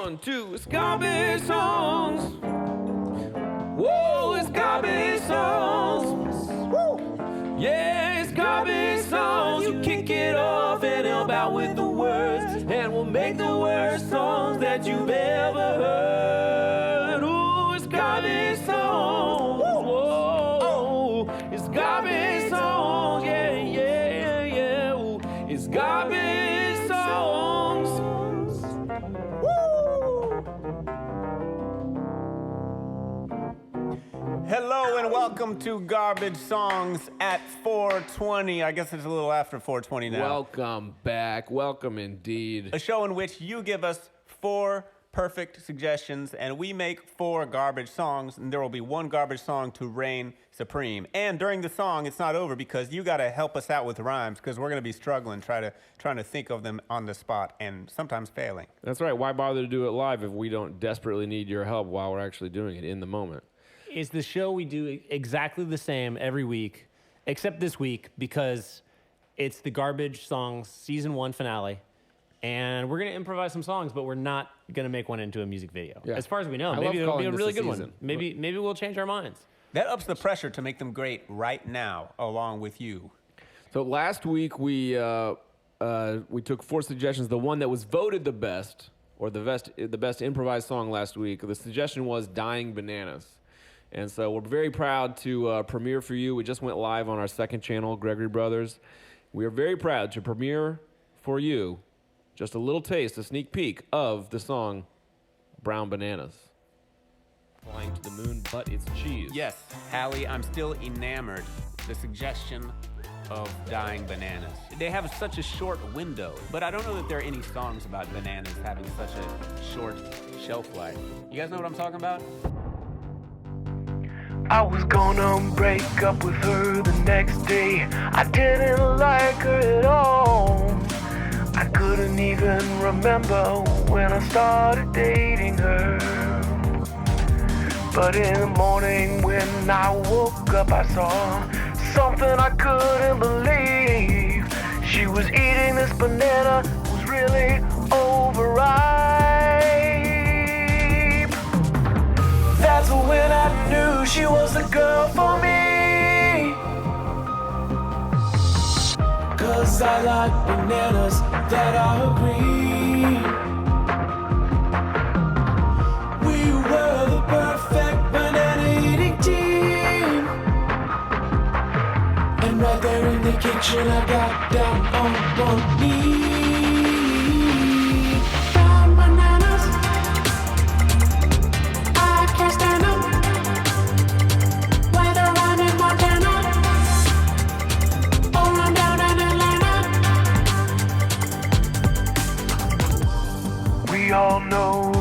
1, 2, it's garbage songs. Whoa, it's garbage songs. Woo. Yeah, it's garbage songs. You kick it off and help out with the words, and we'll make the worst songs that you've ever heard. Ooh, it's garbage songs. Whoa, it's garbage songs. Yeah, yeah, yeah. Ooh, it's garbage songs. Hello and welcome to Garbage Songs at 420. I guess it's a little after 420 now. Welcome back. Welcome indeed. A show in which you give us 4 perfect suggestions and we make 4 garbage songs, and there will be 1 garbage song to reign supreme. And during the song, it's not over because you got to help us out with rhymes because we're going to be struggling trying to think of them on the spot and sometimes failing. That's right. Why bother to do it live if we don't desperately need your help while we're actually doing it in the moment? It's the show we do exactly the same every week, except this week because it's the Garbage Songs Season 1 finale. And we're going to improvise some songs, but we're not going to make one into a music video. Yeah. As far as we know, I maybe love it'll be calling a this really a good season. one. Maybe we'll change our minds. That ups the pressure to make them great right now, along with you. So last week we took 4 suggestions. The one that was voted the best, or the best improvised song last week, the suggestion was "Dying Bananas." And so we're very proud to premiere for you. We just went live on our second channel, Gregory Brothers. We are very proud to premiere for you just a little taste, a sneak peek of the song "Brown Bananas." Flying to the moon, but it's cheese. Yes, Hallie, I'm still enamored. The suggestion of dying bananas. They have such a short window, but I don't know that there are any songs about bananas having such a short shelf life. You guys know what I'm talking about? I was gonna break up with her the next day. I didn't like her at all. I couldn't even remember when I started dating her. But in the morning when I woke up, I saw something I couldn't believe. She was eating this banana, it was really overripe. That's when I knew she was the girl for me. 'Cause I like bananas that are green. We were the perfect banana eating team. And right there in the kitchen I got down on one knee. Brown bananas, I can't stand them. Whether I'm in Montana or I'm down in Atlanta. We all know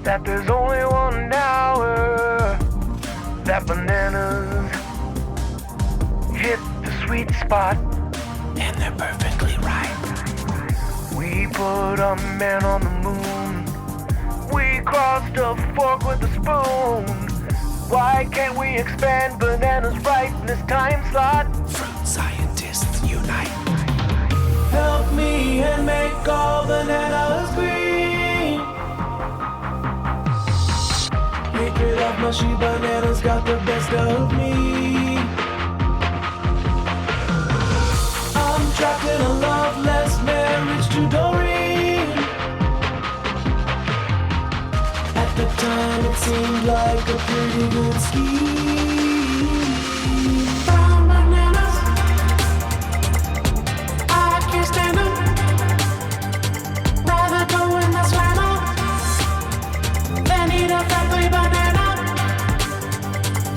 that there's only 1 hour that bananas hit the sweet spot, and they're perfectly ripe. We put a man on the moon. We crossed a fork with a spoon. Why can't we expand bananas' ripeness time slot? Fruit scientists unite. Help me and make all bananas green. Hatred of mushy bananas got the best of me. I'm trapped in a loveless marriage to Doreen. At the time it seemed like a pretty good scheme. Brown bananas, I can't stand them. Rather go in the slammer than eat a factory banana.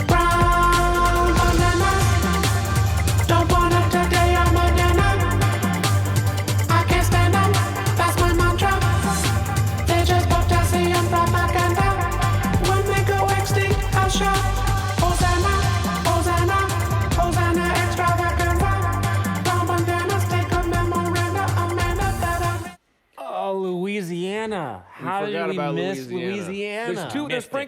Brown bananas, don't want it today, I'm a dinner. I can't stand them, that's my mantra. They just potassium propaganda. When they go extinct, I'll shout Hosanna, Hosanna, Hosanna extravaganza. Brown bananas, take a memoranda, Amanda that Oh, Louisiana. How did forgot we about miss Louisiana?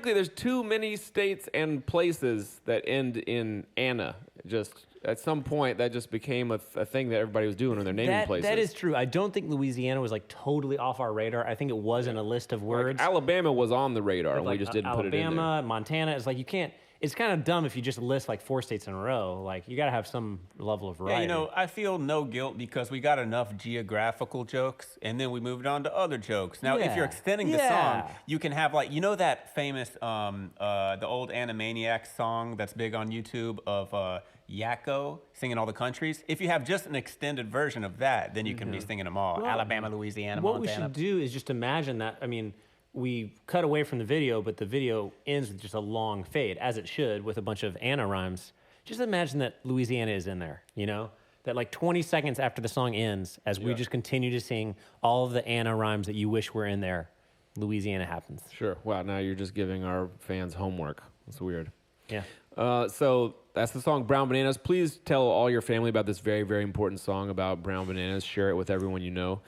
There's too many states and places that end in Anna. Just at some point that just became a thing that everybody was doing when they're naming places. That is true. I don't think Louisiana was like totally off our radar. I think it was in a list of words. Like Alabama was on the radar, and Like, we just didn't put it in there. Alabama, Montana. It's like you can't. It's kind of dumb if you just list like 4 states in a row. Like you got to have some level of variety. Yeah, you know, I feel no guilt because we got enough geographical jokes, and then we moved on to other jokes. Now, if you're extending the song, you can have like, you know, that famous the old Animaniacs song that's big on YouTube of Yakko singing all the countries. If you have just an extended version of that, then you can be singing them all. Well, Alabama, Louisiana, What Montana. we should do is just imagine that. I mean, we cut away from the video, but the video ends with just a long fade, as it should, with a bunch of Anna rhymes. Just imagine that Louisiana is in there, you know? That like 20 seconds after the song ends, as we just continue to sing all of the Anna rhymes that you wish were in there, Louisiana happens. Sure. Wow, now you're just giving our fans homework. That's weird. Yeah. So that's the song Brown Bananas. Please tell all your family about this very, very important song about brown bananas. Share it with everyone you know.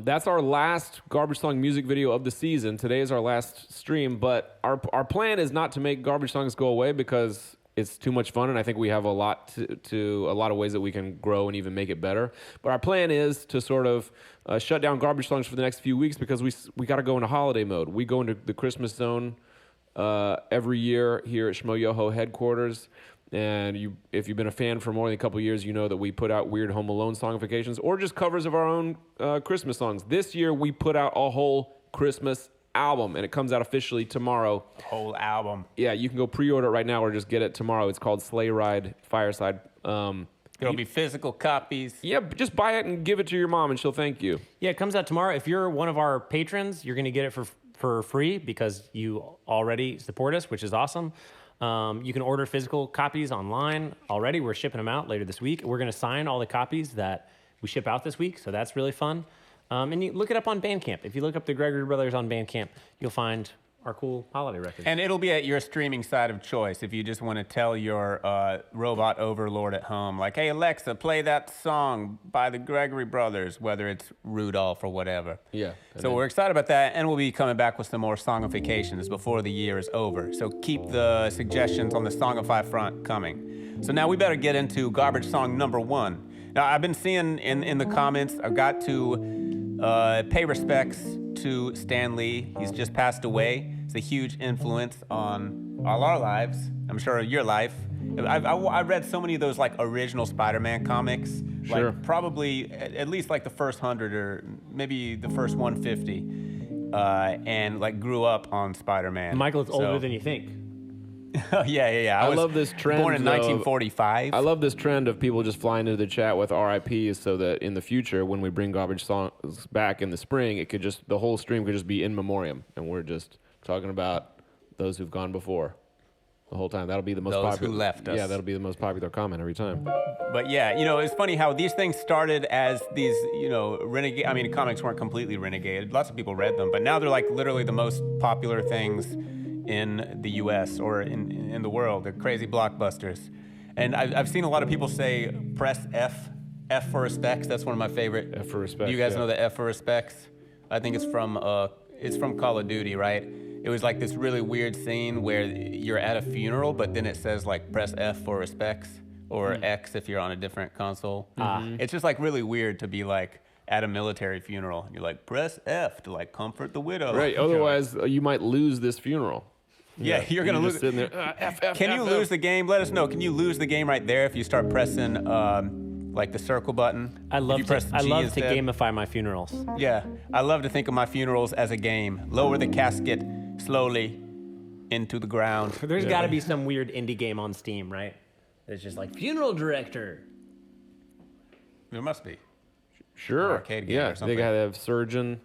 That's our last Garbage Song music video of the season. Today is our last stream, but our plan is not to make Garbage Songs go away because it's too much fun, and I think we have a lot a lot of ways that we can grow and even make it better. But our plan is to sort of shut down Garbage Songs for the next few weeks because we got to go into holiday mode. We go into the Christmas zone every year here at Shmo Yoho headquarters. And if you've been a fan for more than a couple of years, you know that we put out weird Home Alone songifications or just covers of our own Christmas songs. This year, we put out a whole Christmas album, and it comes out officially tomorrow. Whole album. Yeah, you can go pre-order it right now or just get it tomorrow. It's called Sleigh Ride Fireside. There'll be physical copies. Yeah, just buy it and give it to your mom, and she'll thank you. Yeah, it comes out tomorrow. If you're one of our patrons, you're going to get it for free because you already support us, which is awesome. You can order physical copies online already. We're shipping them out later this week. We're going to sign all the copies that we ship out this week, so that's really fun. And you look it up on Bandcamp. If you look up the Gregory Brothers on Bandcamp, you'll find our cool holiday records. And it'll be at your streaming side of choice if you just want to tell your robot overlord at home, like, hey, Alexa, play that song by the Gregory Brothers, whether it's Rudolph or whatever. Yeah. So we're excited about that, and we'll be coming back with some more songifications before the year is over. So keep the suggestions on the Songify front coming. So now we better get into garbage song number 1. Now, I've been seeing in the comments, I've got to pay respects to Stan Lee. He's just passed away. It's a huge influence on all our lives. I'm sure your life. I read so many of those like original Spider-Man comics. Sure. Like probably at least like the first 100 or maybe the first 150. And like grew up on Spider-Man. Michael, it's older than you think. Oh, yeah. I was love this trend, born in though. 1945. I love this trend of people just flying into the chat with RIPs so that in the future, when we bring Garbage Songs back in the spring, it could just the whole stream could just be in memoriam, and we're just talking about those who've gone before the whole time. That'll be the most Those popular. who left us. Yeah, that'll be the most popular comment every time. But yeah, it's funny how these things started as these, renegade. I mean, comics weren't completely renegade. Lots of people read them, but now they're like literally the most popular things in the U.S. or in the world. They're crazy blockbusters. And I've seen a lot of people say, press F for respects. That's one of my favorite. F for respect. Do you guys yeah. know the F for respects? I think it's from Call of Duty, right? It was like this really weird scene where you're at a funeral, but then it says like press F for respects or X if you're on a different console. It's just like really weird to be like at a military funeral. And you're like, press F to like comfort the widow. Right. Otherwise, you might lose this funeral. Yeah, you're gonna You're lose. just sitting there. F, Can you lose the game? Let us know. Can you lose the game right there if you start pressing like the circle button? I If you love press to G instead? gamify my funerals. Yeah, I love to think of my funerals as a game. Lower the casket slowly into the ground. There's got to be some weird indie game on Steam, right? It's just like funeral director. There must be. Sure. Arcade game yeah, or they something. gotta have surgeon,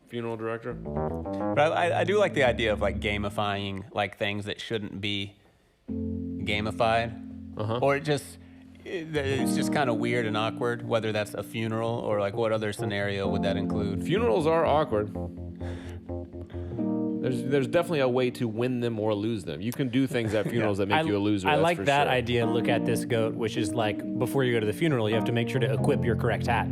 funeral director. But I do like the idea of like gamifying like things that shouldn't be gamified, or it's just kind of weird and awkward. Whether that's a funeral or like what other scenario would that include? Funerals are awkward. There's definitely a way to win them or lose them. You can do things at funerals that make you a loser. I that's like for that sure. idea. Look at this goat, which is like before you go to the funeral, you have to make sure to equip your correct hat.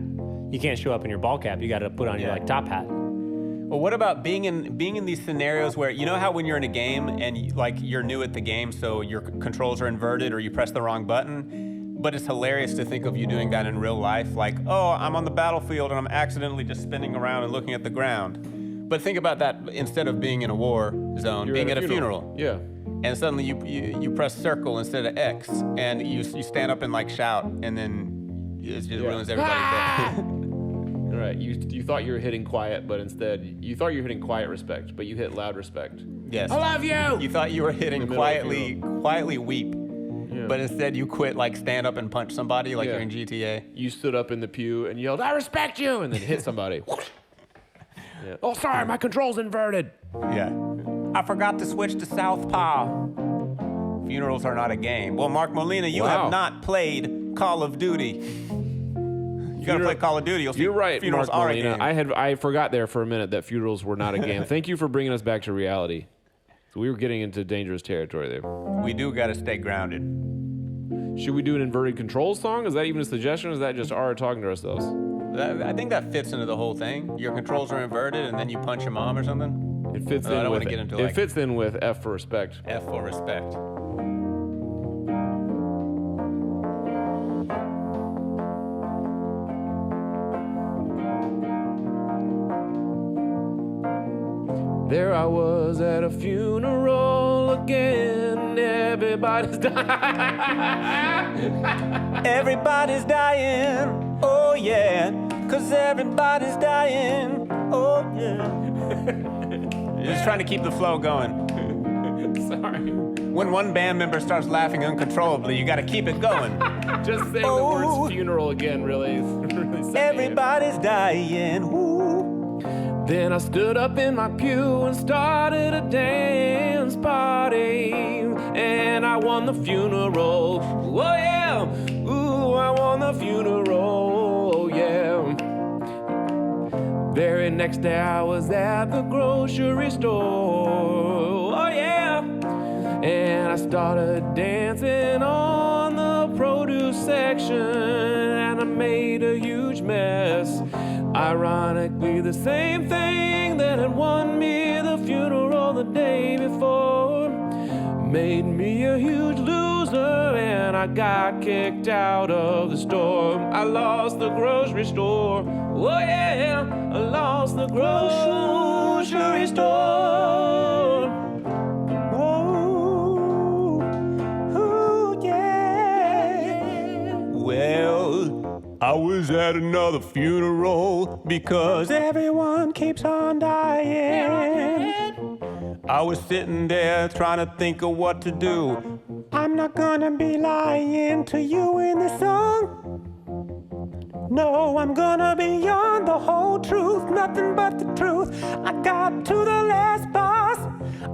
You can't show up in your ball cap. You got to put on your like top hat. Well, what about being in these scenarios where you know how when you're in a game and you're new at the game, so your controls are inverted or you press the wrong button, But it's hilarious to think of you doing that in real life. Like, oh, I'm on the battlefield and I'm accidentally just spinning around and looking at the ground. But think about that instead of being in a war zone, You're being at a funeral. Yeah. And suddenly you press circle instead of X, and you stand up and like shout, and then it just ruins everybody's day. All right. You thought you were hitting quiet, but instead you thought you were hitting quiet respect, but you hit loud respect. Yes. I love you. You thought you were hitting In the middle of quietly weep, Yeah. but instead you quit like stand up and punch somebody like Yeah. you're in GTA. You stood up in the pew and yelled, "I respect you," and then hit somebody. Yeah. Oh, sorry, my control's inverted. Yeah. I forgot to switch to Southpaw. Funerals are not a game. Well, Mark Molina, you Wow. have not played Call of Duty. You gotta play Call of Duty. You'll see You're right, funerals Mark are Molina. a game. I forgot there for a minute that funerals were not a game. Thank you for bringing us back to reality. So we were getting into dangerous territory there. We do gotta stay grounded. Should we do an inverted controls song? Is that even a suggestion? Or is that just our talking to ourselves? I think that fits into the whole thing. Your controls are inverted, and then you punch your mom or something. It fits I in don't with wanna get into, it like- fits in with F for respect. F for respect. There I was at a funeral again. Everybody's dying. Everybody's dying, oh yeah, 'cause everybody's dying, oh yeah. Just trying to keep the flow going. Sorry. When one band member starts laughing uncontrollably, you gotta keep it going. Just saying the Oh. words funeral again really set me. Everybody's dying, ooh. Then I stood up in my pew and started a dance party. And I won the funeral. Oh yeah. Ooh, I won the funeral. Oh yeah. Very next day I was at the grocery store. Oh yeah. And I started dancing on the produce section. And I made a huge mess. Ironically, the same thing that had won me the funeral the day before made me a huge loser, and I got kicked out of the store. I lost the grocery store. Oh yeah, I lost the grocery store. Oh, ooh, yeah. Well, I was at another funeral because everyone keeps on dying. I was sitting there trying to think of what to do. I'm not gonna be lying to you in this song. No, I'm gonna be on the whole truth, nothing but the truth. I got to the last boss.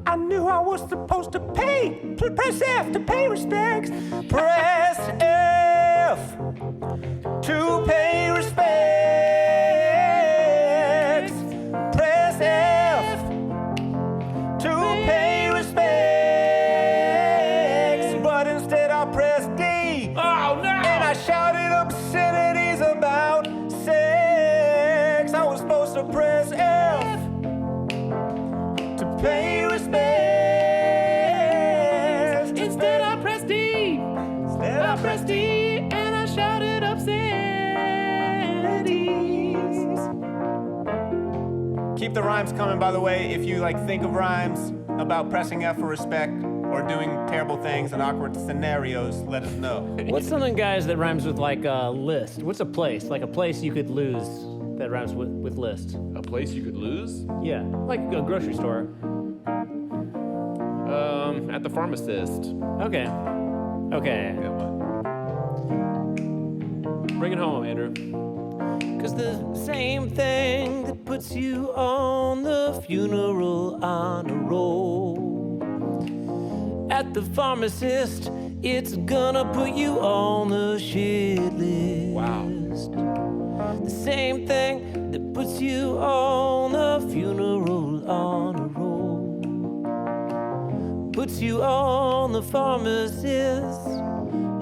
I knew I was supposed to press F to pay respects. Press F to pay respects. Press F to pay respects. But instead I pressed D. Oh no! And I shouted obscenities about sex. I was supposed to press F to pay respects. Instead I pressed D. Instead I pressed D. And I shouted obscenities. Keep the rhymes coming, by the way. If you think of rhymes about pressing F for respect or doing terrible things in awkward scenarios, let us know. What's something, guys, that rhymes with like a list? What's a place? Like a place you could lose that rhymes with list? A place you could lose? Yeah, like a grocery store. At the pharmacist. Okay. Okay. Bring it home, Andrew. Cause the same thing that puts you on the funeral honor roll. At the pharmacist, it's gonna put you on the shit list. Wow. The same thing that puts you on the funeral honor roll. Puts you on the pharmacist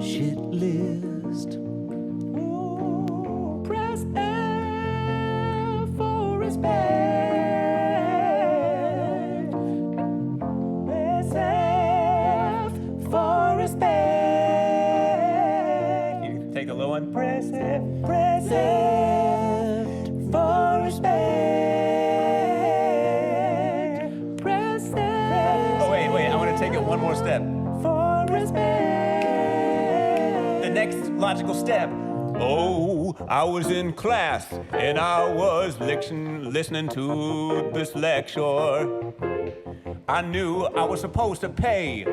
shit list. Ooh, press F for respect. Press F for respect. You Press F for respect. Press F Oh, wait. I want to take it one more step. for respect. The next logical step. Oh, I was in class and I was listening to this lecture. I knew I was supposed to pay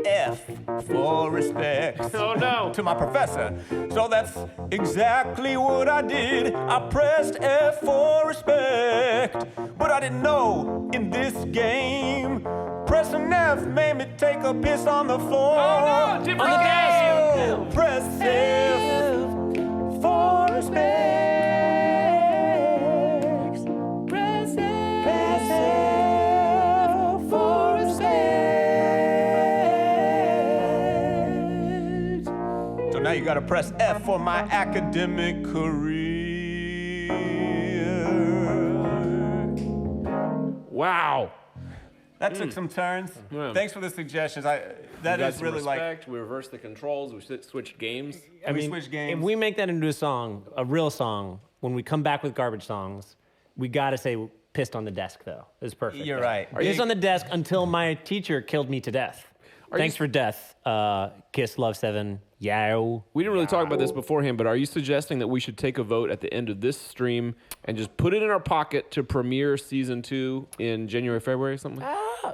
F for respect. Oh, no. To my professor. So that's exactly what I did. I pressed F for respect. But I didn't know in this game, pressing F made me take a piss on the floor. Oh, no, different Oh, press F for respect. Press F for respect. So now you gotta press F for my academic career. Wow. That took some turns. Yeah. Thanks for the suggestions. That Got is some really like respect. We reversed the controls. We switched games. we switch games. If we make that into a song, a real song, when we come back with garbage songs, we gotta say "Pissed on the Desk" though. It's perfect. You're right. Pissed on the desk until my teacher killed me to death. Thanks for death. Kiss Love 7. Yow. We didn't really talk about this beforehand, but are you suggesting that we should take a vote at the end of this stream and just put it in our pocket to premiere season 2 in January, February, something?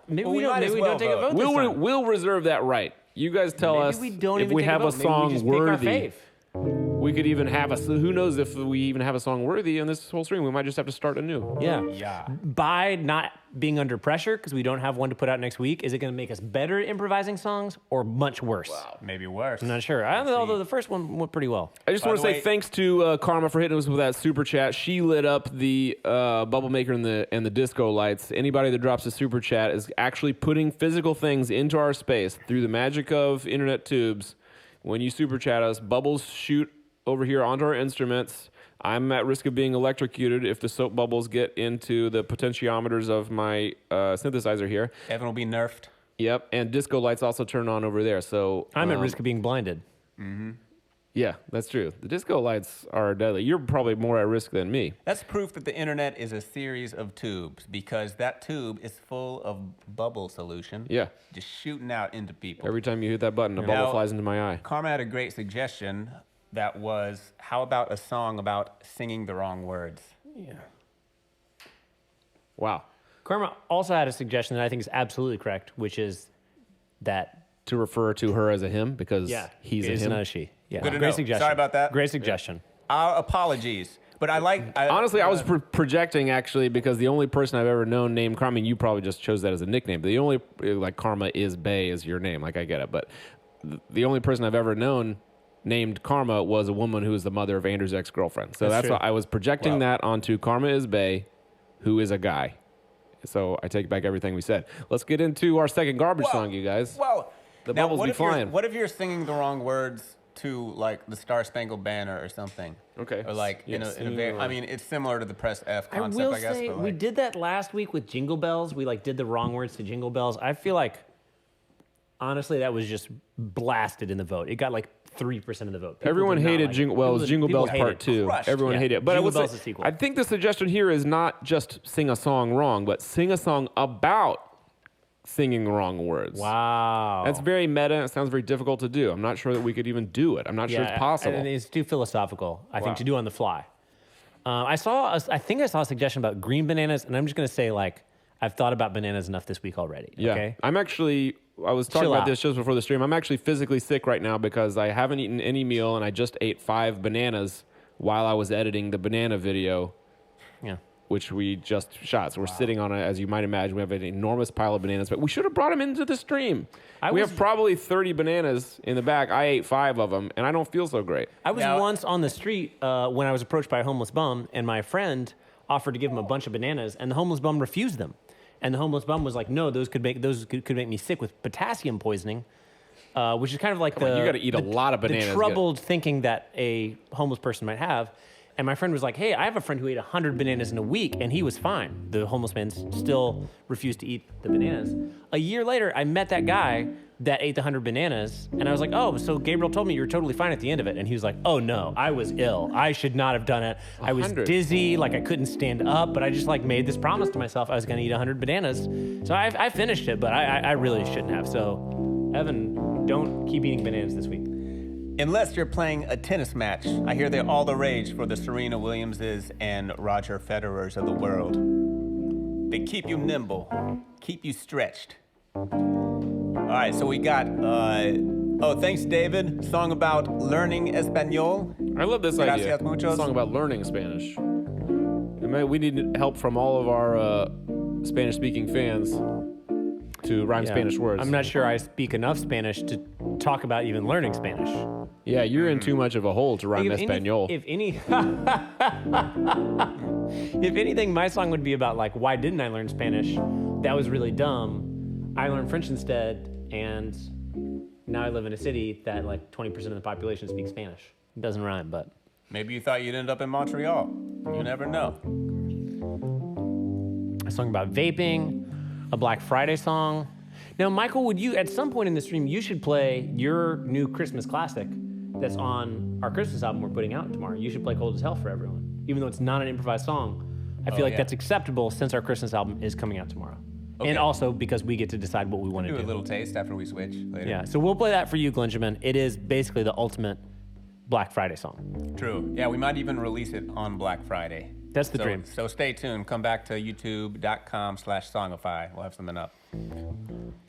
Maybe Well, we we don't. might Maybe as we well don't take a vote. vote. This time. We'll reserve that right. You guys tell Maybe us we don't if even we take have a a vote. Maybe we song just pick our worthy. fave. We could even have who knows if we even have a song worthy in this whole stream. We might just have to start anew. Yeah. Yeah. By not being under pressure, because we don't have one to put out next week, is it going to make us better at improvising songs or much worse? Maybe worse. I'm not sure. I don't know, although the first one went pretty well. I just By want to the say way- thanks to Karma for hitting us with that super chat. She lit up the bubble maker and the disco lights. Anybody that drops a super chat is actually putting physical things into our space through the magic of internet tubes. When you super chat us, bubbles shoot over here onto our instruments. I'm at risk of being electrocuted if the soap bubbles get into the potentiometers of my synthesizer here. Evan will be nerfed. Yep, and disco lights also turn on over there. So I'm at risk of being blinded. Yeah, that's true. The disco lights are deadly. You're probably more at risk than me. That's proof that the internet is a series of tubes because that tube is full of bubble solution. Yeah. Just shooting out into people. Every time you hit that button, a bubble Now- flies into my eye. Karma had a great suggestion that was, how about a song about singing the wrong words? Wow. Karma also had a suggestion that I think is absolutely correct, which is that To refer to her as a him because he's a it's him. not a she. Yeah, Good to great know. suggestion. Sorry about that. Great suggestion. Our apologies. But I like... Honestly, I was projecting actually because the only person I've ever known named Karma, and you probably just chose that as a nickname. But the only, like, Karma is Bay is your name. Like, I get it. But the only person I've ever known named Karma was a woman who was the mother of Andrew's ex-girlfriend. So that's true. why I was projecting Wow. that onto Karma is Bay, who is a guy. So I take back everything we said. Let's get into our second garbage song, you guys. Well, The now, bubbles what be if you're- flying. What if you're singing the wrong words to, like, the Star Spangled Banner or something? Okay. Or, like, Yeah, in a singing very... the I wrong- mean, it's similar to the Press F I concept, will I guess. say but, we like, did that last week with Jingle Bells. We like did the wrong words to Jingle Bells. I feel like honestly that was just blasted in the vote. It got like 3% of the vote. People Everyone did not hated like it. Jingle. Well, it was People Jingle Bells hated Part it. 2. Crushed. Everyone Yeah. hated it. But Jingle I will Bells say, is sequel. I think the suggestion here is not just sing a song wrong, but sing a song about singing the wrong words. Wow. That's very meta. And it sounds very difficult to do. I'm not sure that we could even do it. I'm not sure it's possible. And it's too philosophical, I Wow. think, to do on the fly. I think I saw a suggestion about green bananas, and I'm just going to say, like, I've thought about bananas enough this week already. Yeah. Okay? I was talking Chill about out. this just before the stream. I'm actually physically sick right now because I haven't eaten any meal and I just ate 5 bananas while I was editing the banana video, Yeah. which we just shot. So we're sitting on as you might imagine, we have an enormous pile of bananas, but we should have brought them into the stream. We have probably 30 bananas in the back. I ate 5 of them and I don't feel so great. I was Now- once on the street when I was approached by a homeless bum, and my friend offered to give him a bunch of bananas, and the homeless bum refused them. And the homeless bum was like, "No, those could make me sick with potassium poisoning," which is kind of like on, you gotta eat a lot of bananas The to troubled thinking that a homeless person might have. And my friend was like, "Hey, I have a friend who ate 100 bananas in a week, and he was fine." The homeless man still refused to eat the bananas. A year later, I met that guy that ate the 100 bananas. And I was like, oh, so Gabriel told me you were totally fine at the end of it. And he was like, oh no, I was ill. I should not have done it. I was 100. dizzy, like I couldn't stand up, but I just like made this promise to myself I was gonna eat 100 bananas. So I finished it, but I really shouldn't have. So Evan, don't keep eating bananas this week. Unless you're playing a tennis match. I hear they're all the rage for the Serena Williamses and Roger Federers of the world. They keep you nimble, keep you stretched. All right, so we got, thanks, David. Song about learning Espanol. I love this idea. Gracias muchos. Song about learning Spanish. We need help from all of our Spanish-speaking fans to rhyme Yeah. Spanish words. I'm not sure I speak enough Spanish to talk about even learning Spanish. Yeah, you're in too much of a hole to rhyme If Espanol. if anything, my song would be about like, why didn't I learn Spanish? That was really dumb. I learned French instead, and now I live in a city that like 20% of the population speaks Spanish. It doesn't rhyme, but Maybe you thought you'd end up in Montreal. You never know. a song about vaping, a Black Friday song. Now, Michael, would you, at some point in the stream, you should play your new Christmas classic that's on our Christmas album we're putting out tomorrow. You should play Cold as Hell for everyone. Even though it's not an improvised song, I feel like yeah. that's acceptable since our Christmas album is coming out tomorrow. Okay. And also because we get to decide what we want to Do do. a little taste after we switch later. Yeah, so we'll play that for you, Glenjamin. It is basically the ultimate Black Friday song. True. Yeah, we might even release it on Black Friday. That's the So- dream. So stay tuned. Come back to youtube.com/songify. We'll have something up.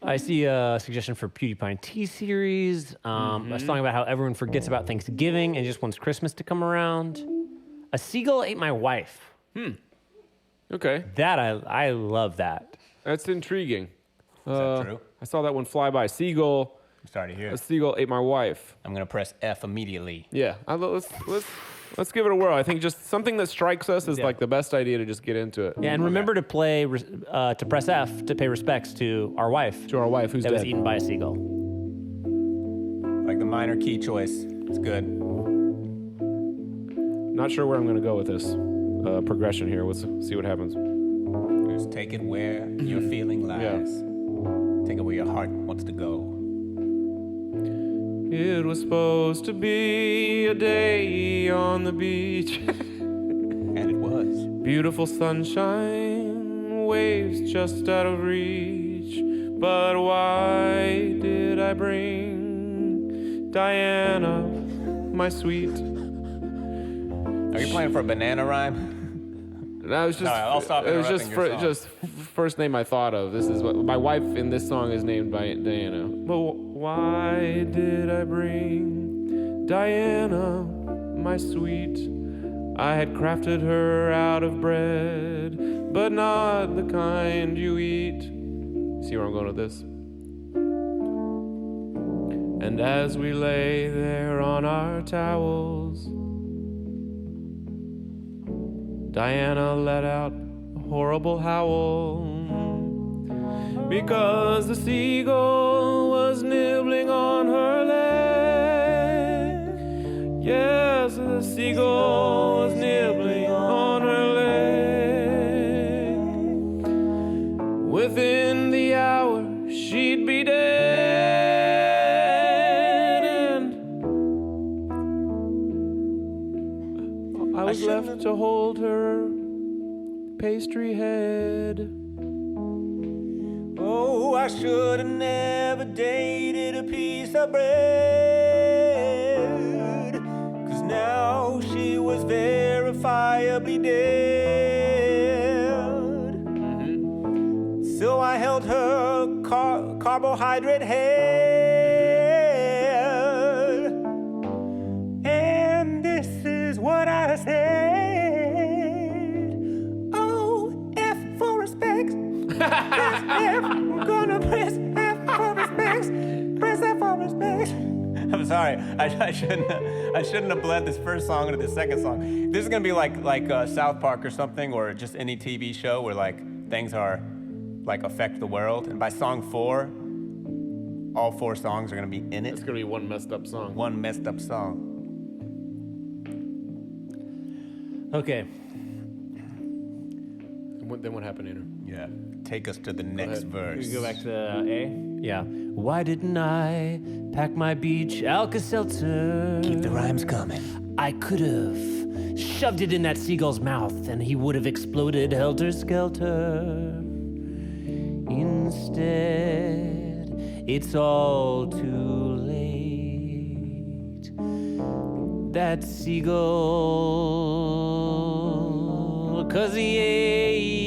I see a suggestion for PewDiePie T-Series, a song about how everyone forgets about Thanksgiving and just wants Christmas to come around. A seagull ate my wife. Okay, That, I love that. that's intriguing. Is that true? I saw that one fly by. Seagull. I'm sorry to hear. A seagull ate my wife. I'm gonna press F immediately. Yeah, let's give it a whirl. I think just something that strikes us is Yeah. like the best idea to just get into it. Yeah, and remember to play, to press F to pay respects to our wife To our wife who's that was dead. eaten by a seagull. Like the minor key choice. It's good. Not sure where I'm going to go with this progression here. Let's see what happens. Just take it where your feeling lies. Take it where your heart wants to go. It was supposed to be a day on the beach. And it was. Beautiful sunshine, waves just out of reach. But why did I bring Diana, my sweet? Are you playing for a banana rhyme? That was just. No, I'll stop It was just interrupting your song. first name I thought of. This is what my wife in this song is named by Diana. But why did I bring Diana, my sweet? I had crafted her out of bread, but not the kind you eat. See where I'm going with this? And as we lay there on our towels, Diana let out a horrible howl because the seagull was nibbling on her leg. Yes, the seagull was nibbling on her leg. Within the hour, she'd be dead, and I was left to hold her pastry head. Oh, I should have never dated a piece of bread. 'Cause now she was verifiably dead. So I held her carbohydrate head. And this is what I said. Oh, F for respect. Press F. I'm gonna press F for respect. Press F for respect. I'm sorry. I shouldn't have bled this first song into the second song. This is gonna be like South Park or something, or just any TV show where like things are like affect the world. And by song 4, all 4 songs are gonna be in it. It's gonna be one messed up song. One messed up song. Okay, Then what happened, Andrew? Yeah. Take us to the next verse. we go back to A. Yeah. Why didn't I pack my beach Alka-Seltzer? Keep the rhymes coming. I could have shoved it in that seagull's mouth and he would have exploded helter-skelter. Instead, it's all too late. That seagull, 'cause he ate.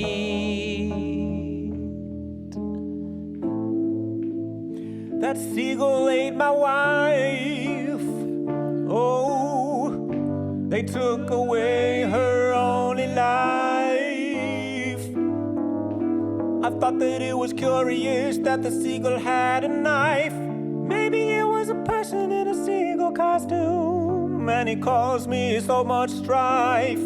That seagull ate my wife. Oh, they took away her only life. I thought that it was curious that the seagull had a knife. Maybe it was a person in a seagull costume, and he caused me so much strife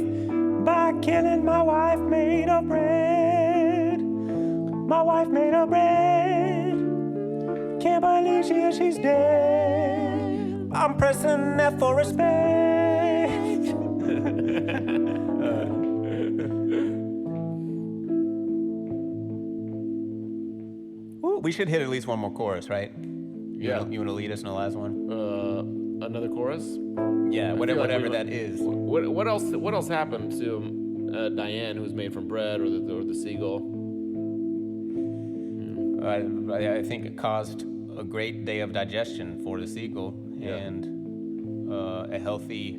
by killing my wife made of bread. My wife made of bread. Can't believe she's dead. I'm pressing F for respect. Ooh, we should hit at least one more chorus, right? Yeah. You want to lead us in the last one? Another chorus? Yeah, I feel whatever, like whatever we- that is. What else happened to Diane, who's made from bread, or the seagull? I think it caused a great day of digestion for the seagull and a healthy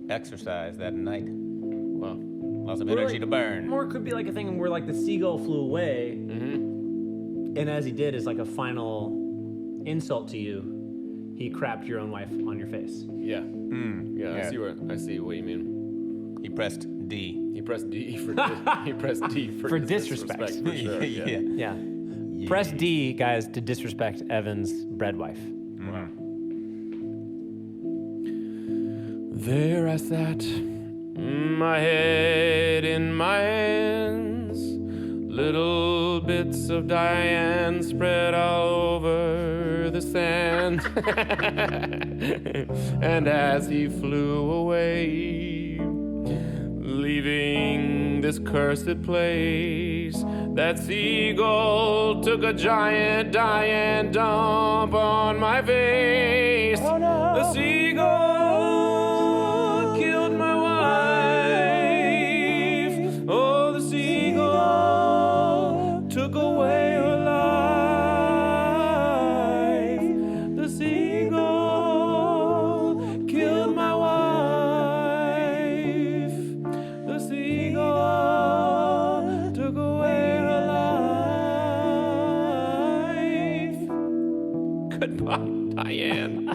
exercise that night. Wow. Lots of energy to burn. Or it could be like a thing where like the seagull flew away, and as he did, as like a final insult to you, he crapped your own wife on your face. Yeah. Yeah. Yeah. I see what you mean. He pressed D. He pressed D for he pressed D For disrespect. for sure. Yeah. Yeah. Press D, guys, to disrespect Evan's bread wife. There I sat, my head in my hands, little bits of Diane spread all over the sand. And as he flew away, leaving this cursed place, that seagull took a giant Diane dump on my face. Oh no. The seagull killed my wife. Oh, the seagull took away her life. The seagull killed my wife. The seagull took away her life. Goodbye, Diane.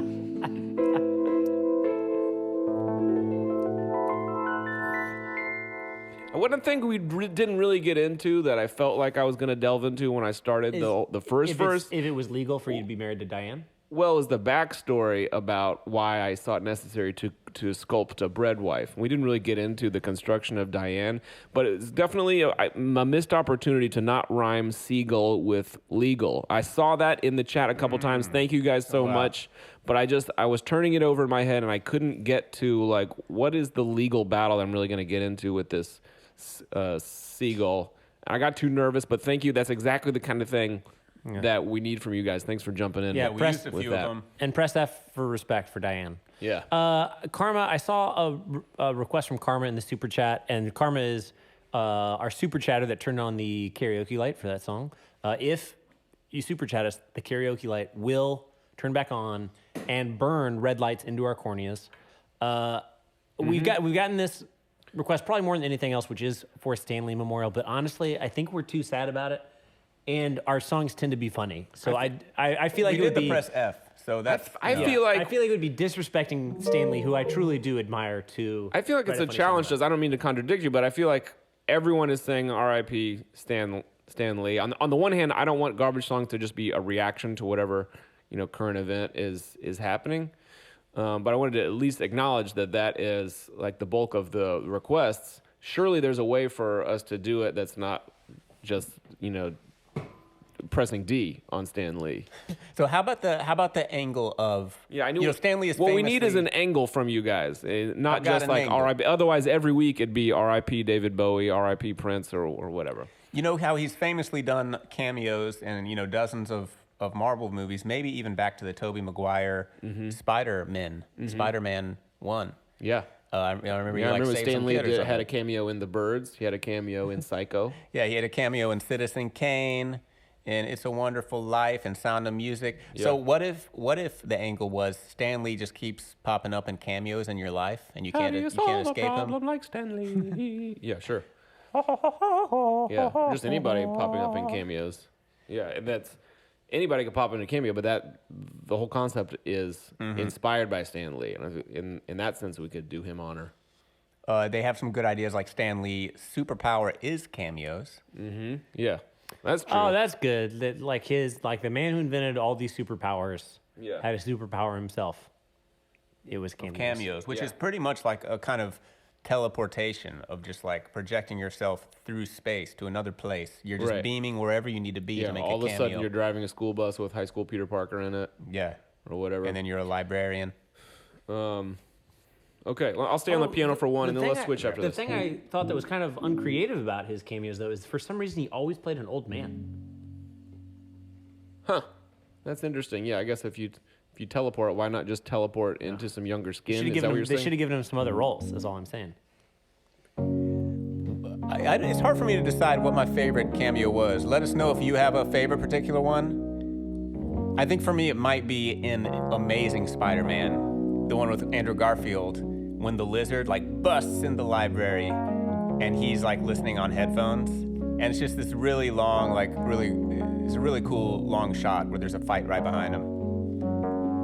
One thing we didn't really get into that I felt like I was going to delve into when I started the first verse, If it was legal for you to be married to Diane? well, is the backstory about why I saw it necessary to sculpt a bread wife. We didn't really get into the construction of Diane, but it's definitely a missed opportunity to not rhyme seagull with legal. I saw that in the chat a couple times. Thank you guys so much. But I was turning it over in my head and I couldn't get to like, what is the legal battle that I'm really going to get into with this seagull? I got too nervous, but thank you. That's exactly the kind of thing that we need from you guys. Thanks for jumping in. Yeah, We press used a with few that. of them. And press F for respect for Diane. Yeah. Karma, I saw a request from Karma in the super chat, and Karma is our super chatter that turned on the karaoke light for that song. If you super chat us, the karaoke light will turn back on and burn red lights into our corneas. We've gotten this request probably more than anything else, which is for Stanley Memorial. But honestly, I think we're too sad about it, and our songs tend to be funny. So I feel like We it would did the be. press F, so that's. I feel like it would be disrespecting Stanley, who I truly do admire. I feel like it's a challenge. I don't mean to contradict you, but I feel like everyone is saying R.I.P. Stan Lee. On the one hand, I don't want garbage songs to just be a reaction to whatever current event is happening. But I wanted to at least acknowledge that is like the bulk of the requests. Surely there's a way for us to do it that's not just pressing D on Stan Lee. So how about the angle of Yeah, I knew. you know Stan Lee is what we need is famously- an angle from you guys, not I've got just an like angle. R.I.P. Otherwise, every week it'd be R.I.P. David Bowie, R.I.P. Prince, or whatever. You know how he's famously done cameos in dozens of Marvel movies, maybe even back to the Tobey Maguire Spider-Man 1. Yeah. I remember he Yeah, I like remember saved Stan some Lee kid or had a something. cameo in The Birds. He had a cameo in Psycho. Yeah, he had a cameo in Citizen Kane, and It's a Wonderful Life, and Sound of Music. So Yeah. what if the angle was Stan Lee just keeps popping up in cameos in your life, and you How can't do you escape solve a him? problem like Stan Lee? Yeah, sure. Yeah, just anybody popping up in cameos. Yeah, and that's anybody could pop in a cameo, but the whole concept is inspired by Stan Lee, and in that sense, we could do him honor. They have some good ideas, like Stan Lee. Superpower is cameos. Yeah, that's true. Oh, that's good. That like the man who invented all these superpowers Yeah. had a superpower himself. It was cameos. Which Yeah. is pretty much like a kind of teleportation of just like projecting yourself through space to another place. You're just Right. beaming wherever you need to be Yeah, to make all a of a cameo. sudden you're driving a school bus with high school Peter Parker in it, Yeah, or whatever. and then you're a librarian. Okay, well, I'll stay on the piano for one, and then let's switch after the this. thing I thought that was kind of uncreative about his cameos, though, is for some reason he always played an old man. Huh? That's interesting. Yeah, I guess if you teleport, why not just teleport into some younger skin? Is that what you're They should saying? have given him some other roles. Is all I'm saying. It's hard for me to decide what my favorite cameo was. Let us know if you have a favorite particular one. I think for me it might be in Amazing Spider-Man, the one with Andrew Garfield, when the lizard like busts in the library and he's like listening on headphones, and it's just this really long, it's a really cool long shot where there's a fight right behind him.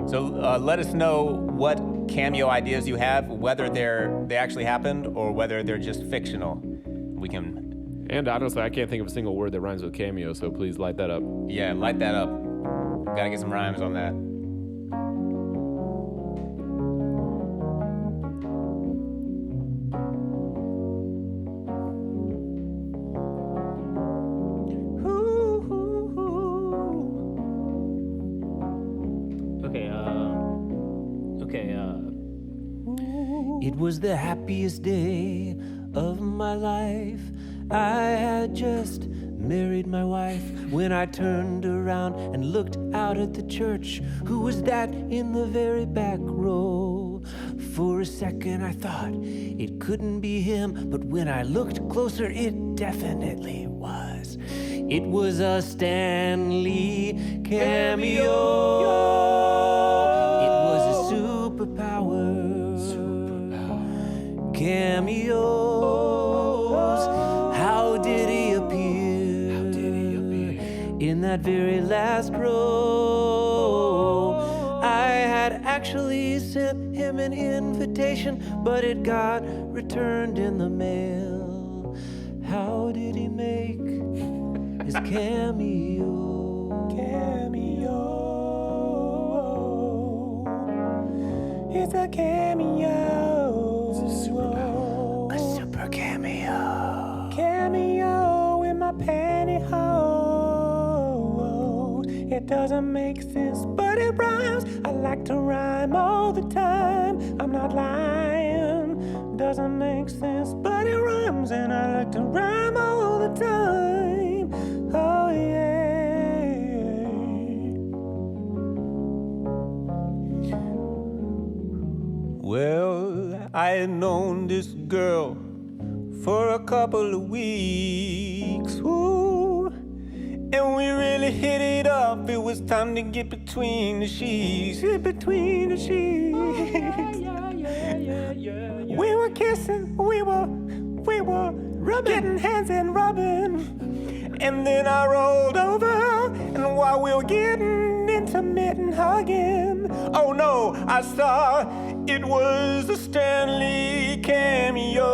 So let us know what cameo ideas you have, whether they actually happened or whether they're just fictional. We can, And honestly, I can't think of a single word that rhymes with cameo, so please light that up. yeah, light that up. Gotta get some rhymes on that. Okay. It was the happiest day of my life. I had just married my wife when I turned around and looked out at the church. Who was that in the very back row? For a second I thought it couldn't be him, but when I looked closer, it definitely was. It was a Stan Lee cameo. It was a superpower. Cameos. How did he appear? In that very last row. I had actually sent him an invitation, but it got returned in the mail. How did he make his cameo? It's a cameo. It's a superpower. A super cameo. Cameo in my pantyhose. It doesn't make sense, but it rhymes. I like to rhyme all the time. I'm not lying. Doesn't make sense, but it rhymes, and I like to rhyme all the time. Oh yeah. Well, I had known this girl for a couple of weeks, ooh, and we really hit it off. It was time to get between the sheets, get between the sheets. We were kissing, we were rubbing, getting hands and rubbing, and then I rolled over, and while we were getting intimate and hugging, oh no, I saw it was a Stan Lee cameo.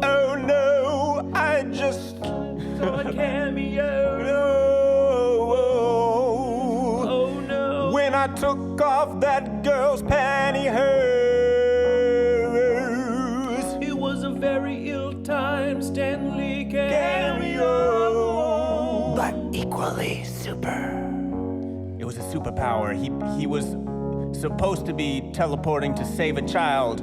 Oh no, I just saw a cameo. Oh no. When I took off that girl's pantyhose, It was a very ill-timed Stan Lee cameo. Holy super. It was a superpower. He was supposed to be teleporting to save a child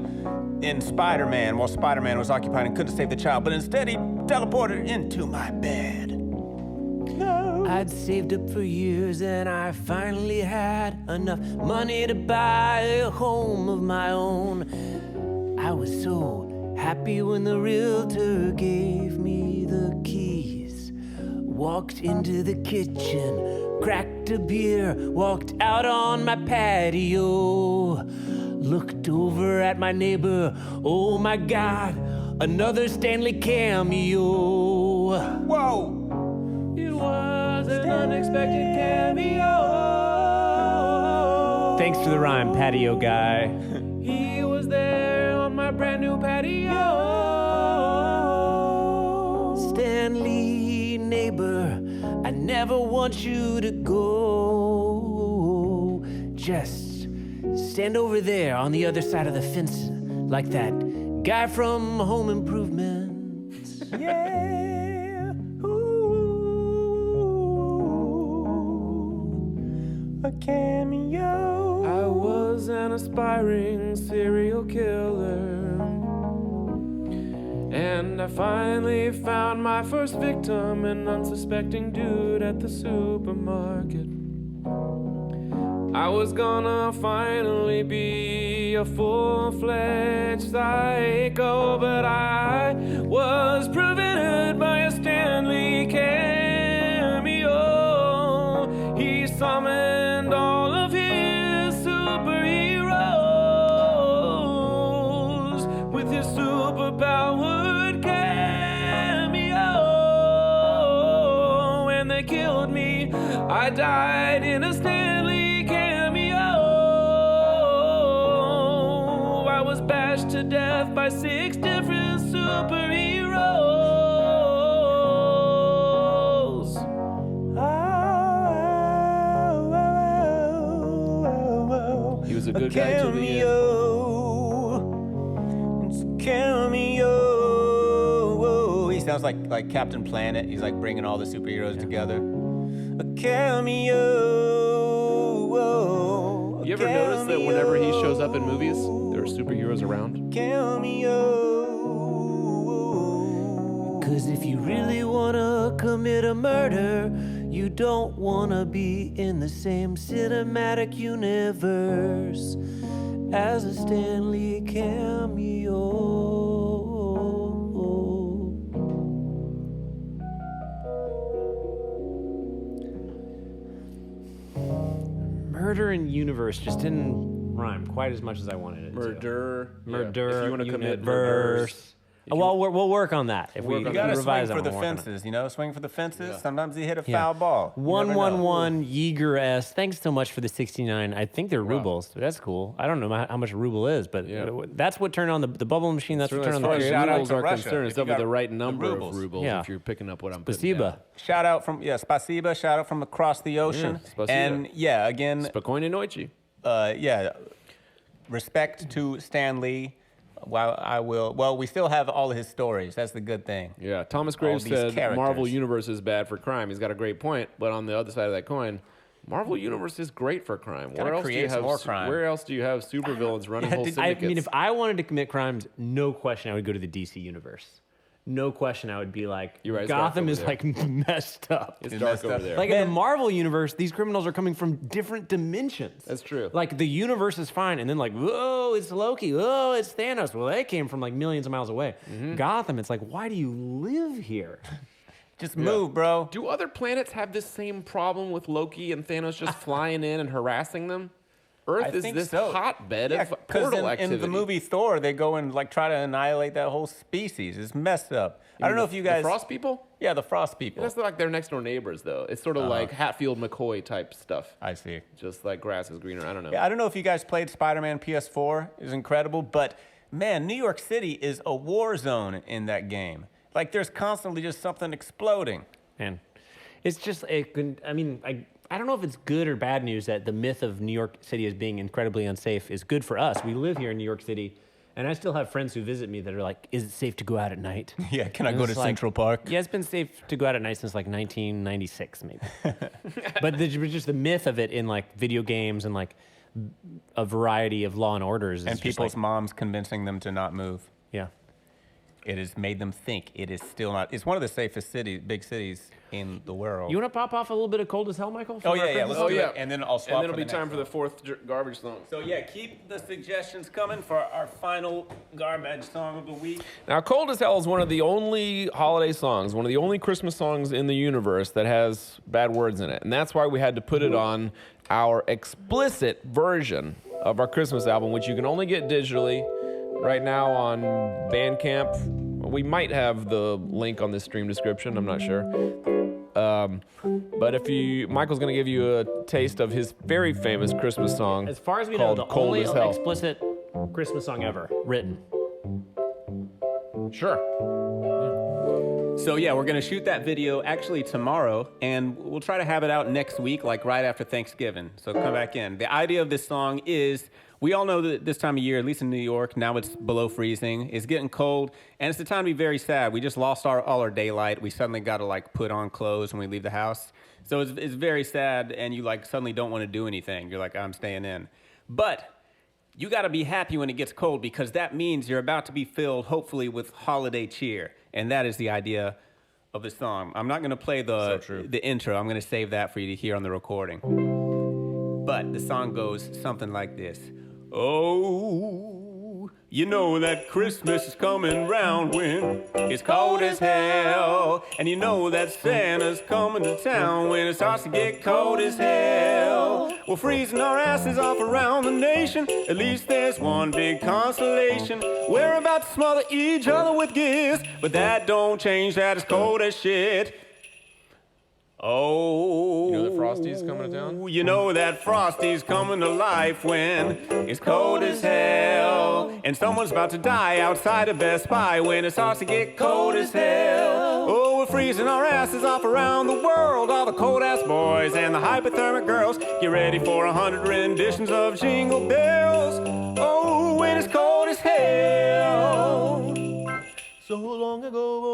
in Spider-Man while Spider-Man was occupied and couldn't save the child, but instead he teleported into my bed. No. I'd saved up for years and I finally had enough money to buy a home of my own. I was so happy when the realtor gave me the keys. Walked into the kitchen, cracked a beer, walked out on my patio. Looked over at my neighbor, oh my God, another Stanley cameo. Whoa! It was an unexpected cameo. Thanks for the rhyme, patio guy. He was there on my brand new patio. Stanley, neighbor, I never want you to go. Just stand over there on the other side of the fence like that guy from Home Improvement. Yeah. Ooh. A cameo. I was an aspiring serial killer. And I finally found my first victim, an unsuspecting dude at the supermarket. I was gonna finally be a full-fledged psycho, but I was prevented by a Stanley cameo. He summoned all of his superheroes with his superpowered cameo, and they killed me. I died in a Stanley cameo. I was bashed to death by 6 different superheroes. He was a good guy till the end. It's a cameo. He sounds like Captain Planet. He's like bringing all the superheroes together. A cameo. You ever notice that whenever he shows up in movies, there are superheroes around? Cameo. Cause if you really wanna commit a murder, you don't wanna be in the same cinematic universe as a Stanley cameo. Murder and universe just didn't rhyme quite as much as I wanted it to. Murder. Murder. Yeah. If you want to commit universe. murders. Well, we'll work on that. If we You gotta revise swing for that the one, we'll work on it. fences, you know? Swing for the fences. Yeah. Sometimes you hit a Yeah. foul ball. You never know. 111 Yeager S. Thanks so much for the 69. I think they're rubles. That's cool. I don't know how much a ruble is, but Yeah. that's what turned on the bubble machine. That's what As turned far on the as Shout out rubles to are Russia. concerned, If it's you up to got the right the number of rubles. rubles Yeah. if you're picking up what I'm putting Spasiba. down. Shout out from, spasiba. Shout out from across the ocean. spasiba. And yeah, again, Spokojnie Noichi. respect to Stan Lee. Well, we still have all of his stories. That's the good thing. Yeah, Thomas Graves these said characters. Marvel Universe is bad for crime. He's got a great point, but on the other side of that coin, Marvel Universe is great for crime. Gotta create some more crime. Where else do you have supervillains running whole I syndicates? mean, if I wanted to commit crimes, no question I would go to the DC universe. No question I would be like, You're right, it's dark Gotham over is there. like messed up. it's It's dark messed over up. there. Like in the Marvel universe, these criminals are coming from different dimensions. That's true. Like the universe is fine, and then like, whoa, it's Loki. Whoa, it's Thanos. Well, they came from like millions of miles away. Mm-hmm. Gotham, it's like, why do you live here? Just move, bro. do other planets have this same problem with Loki and Thanos just flying in and harassing them? Earth I is think this so. hotbed Yeah, of 'cause portal in activity. the movie Thor, they go and like try to annihilate that whole species. It's messed up. I don't know if you guys. The Frost people? Yeah, the Frost people. That's like their next door neighbors, though. It's sort of like Hatfield McCoy type stuff. I see. Just like grass is greener. I don't know. Yeah, I don't know if you guys played Spider-Man PS4. It's incredible, but man, New York City is a war zone in that game. Like there's constantly just something exploding. Man, it's just, I don't know if it's good or bad news that the myth of New York City as being incredibly unsafe is good for us. We live here in New York City, And I still have friends who visit me that are like, "Is it safe to go out at night?" Yeah, can I And go it's to like, Central Park? Yeah, it's been safe to go out at night since like 1996, maybe. But just the myth of it in like video games and like a variety of Law and Orders is And just people's like, moms convincing them to not move. yeah. It has made them think it is still not. It's one of the safest big cities in the world. You want to pop off a little bit of Cold as Hell, Michael? Oh from yeah, our yeah. Christmas Let's song? do it, and then I'll swap. And then it'll be the time next for the one. fourth garbage song. So yeah, keep the suggestions coming for our final garbage song of the week. Now, Cold as Hell is one of the only holiday songs, one of the only Christmas songs in the universe that has bad words in it. And that's why we had to put it on our explicit version of our Christmas album, which you can only get digitally right now on Bandcamp. We might have the link on the stream description, I'm not sure. But Michael's going to give you a taste of his very famous Christmas song. As far as we know, called the Cold only as Hell. explicit Christmas song ever written. Sure. So yeah, we're gonna shoot that video actually tomorrow, and we'll try to have it out next week, like right after Thanksgiving. So come back in. The idea of this song is, we all know that this time of year, at least in New York, now it's below freezing. It's getting cold, and it's the time to be very sad. We just lost all our daylight. We suddenly got to like put on clothes when we leave the house. So it's very sad, and you like suddenly don't want to do anything. You're like, I'm staying in. But you got to be happy when it gets cold, because that means you're about to be filled, hopefully, with holiday cheer. And that is the idea of the song. I'm not going to play the intro. I'm going to save that for you to hear on the recording. But the song goes something like this. Oh, you know that Christmas is coming round when it's cold as hell. And you know that Santa's coming to town when it starts to get cold as hell. We're freezing our asses off around the nation. At least there's one big consolation. We're about to smother each other with gifts, but that don't change that it's cold as shit. Oh, You know that Frosty's coming to town? You know that Frosty's coming to life when it's cold as hell. And someone's about to die outside of Best Buy when it starts to get cold as hell. Oh, we're freezing our asses off around the world. All the cold-ass boys and the hypothermic girls. Get ready for 100 renditions of Jingle Bells. Oh, when it's cold as hell. So long ago.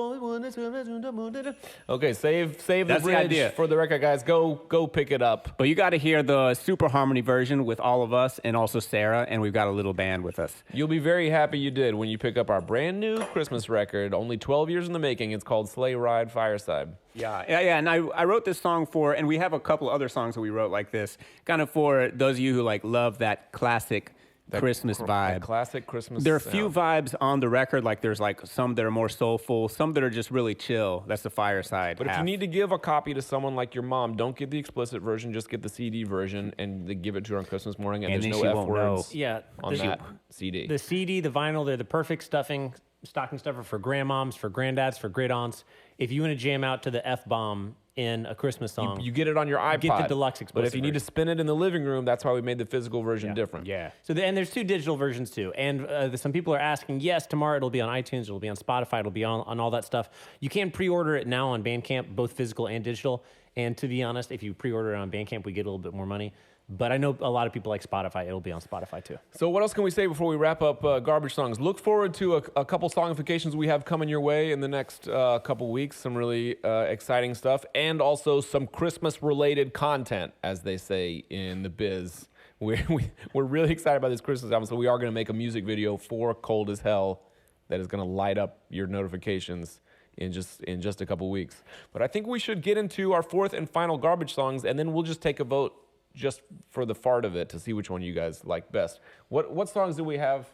Okay, save the That's the bridge idea. for the record, guys. Go pick it up. But you got to hear the Super Harmony version with all of us and also Sarah, and we've got a little band with us. You'll be very happy you did when you pick up our brand new Christmas record, only 12 years in the making. It's called Sleigh Ride Fireside. Yeah. And I wrote this song for, and we have a couple other songs that we wrote like this, kind of for those of you who like love that classic Christmas vibe. That classic Christmas There are a sound. few vibes on the record, like there's like some that are more soulful, some that are just really chill. That's the Fireside. But if you need to give a copy to someone like your mom, don't get the explicit version, just get the CD version and give it to her on Christmas morning, and And there's then no she F won't words Yeah. on that CD. The CD, the vinyl, they're the perfect stocking stuffer for grandmoms, for granddads, for great aunts. If you want to jam out to the F-bomb in a Christmas song, You get it on your iPod. Get the deluxe But explicit if you need to version. spin it in the living room, that's why we made the physical version different. Yeah. So and there's two digital versions too. And some people are asking, yes, tomorrow it'll be on iTunes, it'll be on Spotify, it'll be on all that stuff. You can pre-order it now on Bandcamp, both physical and digital. And to be honest, if you pre-order it on Bandcamp, we get a little bit more money. But I know a lot of people like Spotify. It'll be on Spotify too. So what else can we say before we wrap up Garbage Songs? Look forward to a couple songifications we have coming your way in the next couple weeks. Some really exciting stuff. And also some Christmas-related content, as they say in the biz. We're really excited about this Christmas album, so we are going to make a music video for Cold as Hell that is going to light up your notifications in just a couple weeks. But I think we should get into our fourth and final Garbage Songs, and then we'll just take a vote just for the fart of it to see which one you guys like best. What songs do we have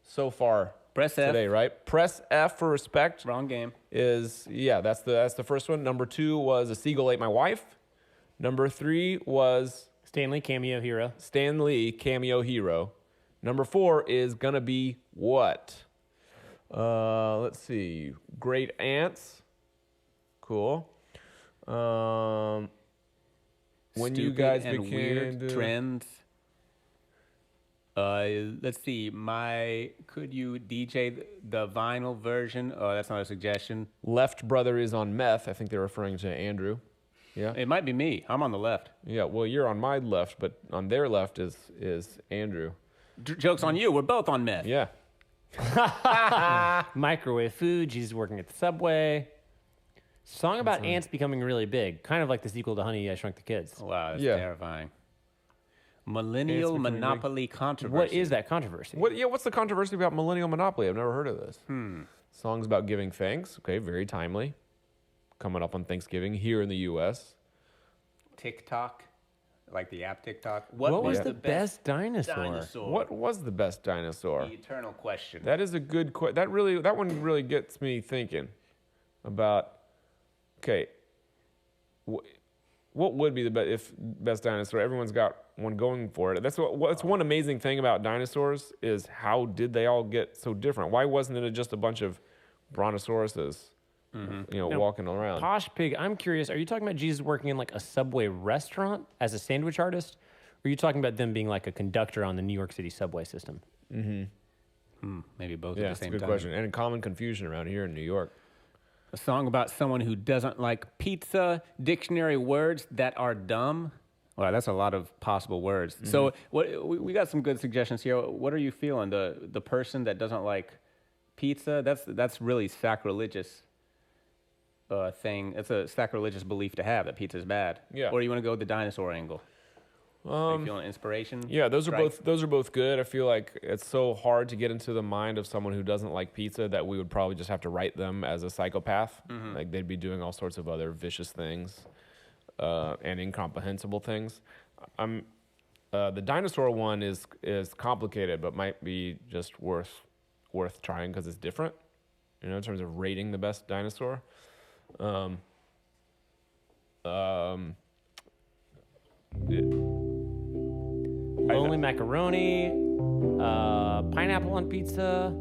so far Press F. today, right? Press F for Respect Wrong game. is, that's the first one. Number 2 was A Seagull Ate My Wife. Number 3 was Stanley, Cameo Hero. Stan Lee, Cameo Hero. Number 4 is gonna be what? Let's see. Great Ants. Cool. When you Stupid guys and became weird trends. Let's see. Could you DJ the vinyl version? Oh, that's not a suggestion. Left Brother is on meth. I think they're referring to Andrew. Yeah. It might be me. I'm on the left. Yeah. Well, you're on my left, but on their left is Andrew. Joke's on you. We're both on meth. Yeah. Microwave food. Jesus working at the Subway. Song about ants becoming really big, kind of like the sequel to Honey, I Shrunk the Kids. Wow, that's Yeah. terrifying. Millennial becoming big. monopoly controversy. What is that controversy? What's the controversy about millennial monopoly? I've never heard of this. Songs about giving thanks. Okay, very timely. Coming up on Thanksgiving here in the U.S. TikTok? Like the app TikTok? What was the best dinosaur? dinosaur? What was the best dinosaur? The eternal question. That is a good question. That one really gets me thinking about. Okay, what would be the best dinosaur? Everyone's got one going for it. That's one amazing thing about dinosaurs is how did they all get so different? Why wasn't it just a bunch of brontosauruses, walking around? Posh Pig, I'm curious. Are you talking about Jesus working in like a Subway restaurant as a sandwich artist? Or are you talking about them being like a conductor on the New York City subway system? Maybe both Yeah, at the that's a same good time. question. And a common confusion around here in New York. A song about someone who doesn't like pizza, dictionary words that are dumb. Wow, that's a lot of possible words. So we got some good suggestions here. What are you feeling? The person that doesn't like pizza, that's really sacrilegious thing. It's a sacrilegious belief to have that pizza's bad. Yeah. Or do you want to go with the dinosaur angle? Are you feeling inspiration? Yeah, those strike? are both good. I feel like it's so hard to get into the mind of someone who doesn't like pizza that we would probably just have to write them as a psychopath. Like they'd be doing all sorts of other vicious things and incomprehensible things. The dinosaur one is complicated, but might be just worth trying because it's different. In terms of rating the best dinosaur. Lonely macaroni, pineapple on pizza,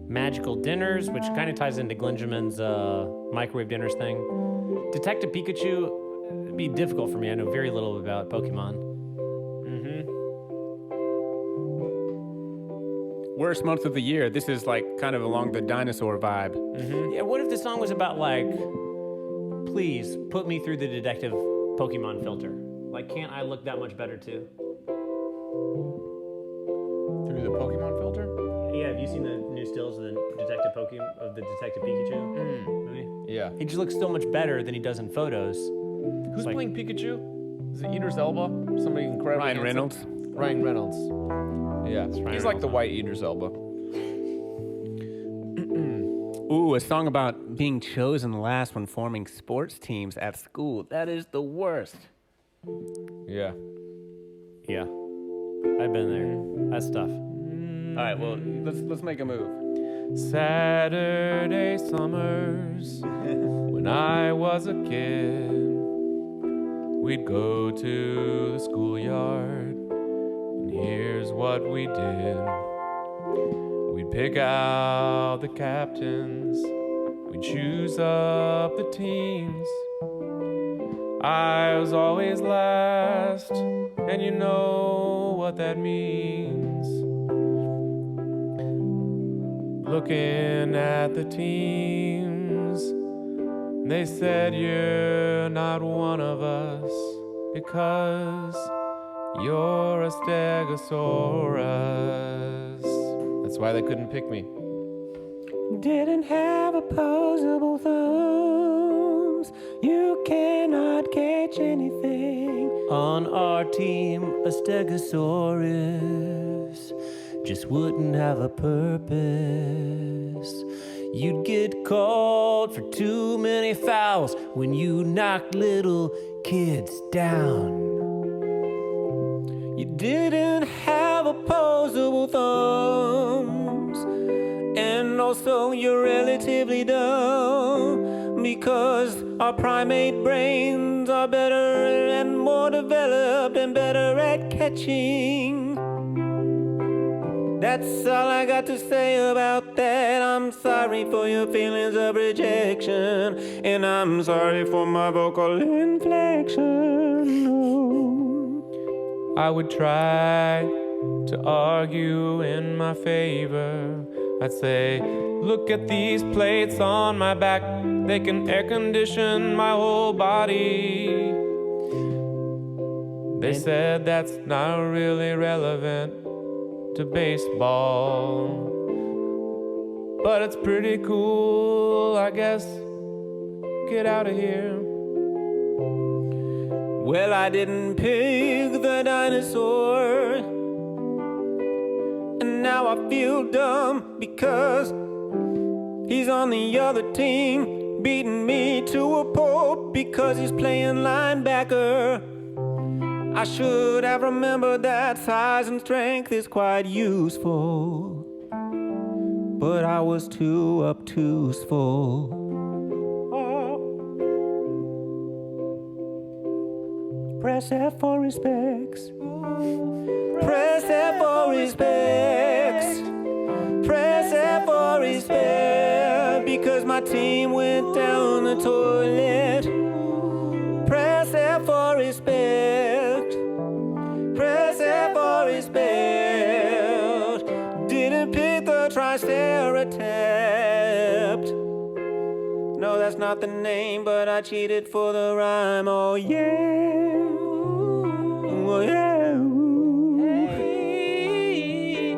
magical dinners, which kind of ties into Glenjamin's microwave dinners thing. Detective Pikachu, it'd be difficult for me. I know very little about Pokemon. Worst month of the year. This is like kind of along the dinosaur vibe. Yeah, what if the song was about like, please put me through the detective Pokemon filter? Like, can't I look that much better too? Through the Pokemon filter? Yeah, have you seen the new stills of the Detective Pikachu movie? Yeah. He just looks so much better than he does in photos. Who's like- playing Pikachu? Is it Idris Elba? Somebody incredible. Ryan Reynolds. Ryan Reynolds. Yeah, he's like the white Idris Elba. Ooh, a song about being chosen last when forming sports teams at school. That is the worst. Yeah. Yeah, I've been there. That's tough. All right, well, let's make a move. Saturday summers, when I was a kid, we'd go to the schoolyard, and here's what we did. We'd pick out the captains, we'd choose up the teams. I was always last, and you know what that means. Looking at the teams, they said you're not one of us because you're a Stegosaurus. That's why they couldn't pick me. Didn't have opposable thumbs. You cannot catch anything. On our team, a Stegosaurus just wouldn't have a purpose. You'd get called for too many fouls when you knocked little kids down. You didn't have opposable thumbs, and also you're relatively dumb because our primate brains are better and more developed and better at catching. That's all I got to say about that. I'm sorry for your feelings of rejection, and I'm sorry for my vocal inflection. Oh. I would try to argue in my favor. I'd say, look at these plates on my back. They can air condition my whole body. They said that's not really relevant to baseball. but it's pretty cool, I guess. Get out of here. Well, I didn't pick the dinosaur, and now I feel dumb because he's on the other team, beating me to a pulp because he's playing linebacker. I should have remembered that size and strength is quite useful, but I was too obtuseful. Press F for respects. Press F for respects. Press F for respect, because my team went down the toilet. Press F for respect. Press F for respect. Didn't pick the Triceratops. No, that's not the name, but I cheated for the rhyme. Oh yeah. Oh yeah. Hey.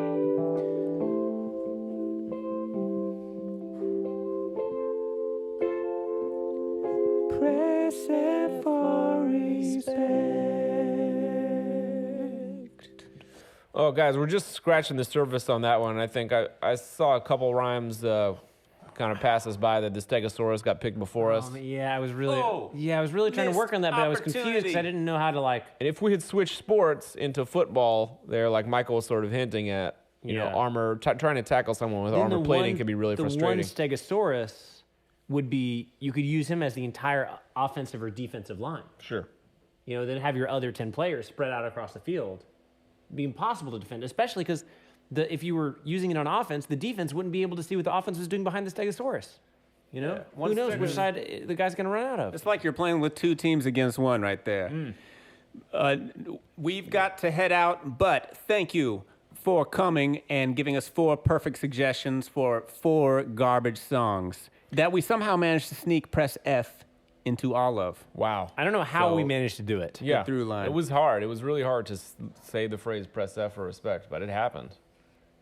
Press F for respect. Oh, guys, we're just scratching the surface on that one. I think I saw a couple rhymes kind of pass us by that the Stegosaurus got picked before us. Yeah, I was really, Oh, trying to work on that, but I was confused opportunity. because I didn't know how to like. And if we had switched sports into football there, like Michael was sort of hinting at, you know, Yeah. armor, trying to tackle someone with Then armor plating can be really the frustrating. one Stegosaurus would be, you could use him as the entire offensive or defensive line. Sure. You know, then have your other 10 players spread out across the field. It'd be impossible to defend, especially because if you were using it on offense, the defense wouldn't be able to see what the offense was doing behind the Stegosaurus. You know, One who knows which Stegosaurus- side the guy's going to run out of? It's like you're playing with two teams against one right there. We've got to head out, but thank you for coming and giving us 4 perfect suggestions for 4 garbage songs that we somehow managed to sneak Press F into all of. Wow. I don't know how we So- managed to do it. Yeah. through line. It was hard. It was really hard to say the phrase press F for respect, but it happened.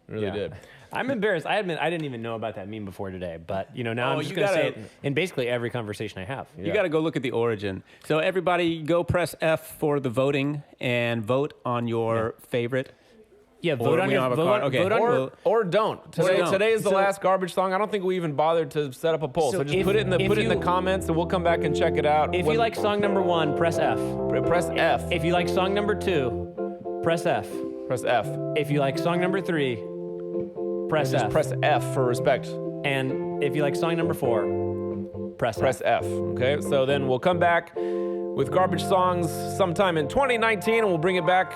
It really Yeah. did. I'm embarrassed. I admit I didn't even know about that meme before today, but you know now Oh, I'm just you going to say gotta- it in basically every conversation I have. You got to go look at the origin. So everybody go press F for the voting and vote on your favorite. Yeah, vote on we your don't have a vote card. on, Okay. vote on your. Or don't. Today, don't. today is the So- last garbage song. I don't think we even bothered to set up a poll. So, So just if- put it in the if put it in the you- comments, and we'll come back and check it out. If when- you like song number 1, press F. press F. If you like song number 2, press F. Press F. If you like song number 3, press Just F. press F for respect. And if you like song number 4, press Press F. F. Okay. So then we'll come back with garbage songs sometime in 2019, and we'll bring it back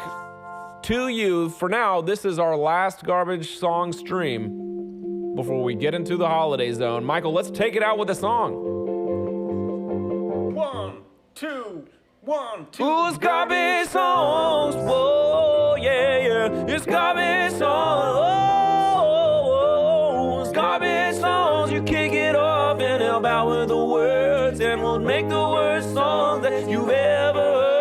to you. For now, this is our last garbage song stream before we get into the holiday zone. Michael, let's take it out with a song. 1, 2, 1, 2. Who's garbage songs? Whoa, yeah, yeah. It's garbage songs. Oh, it's garbage songs. You kick it off and help out with the words, and we'll make the worst songs that you've ever heard.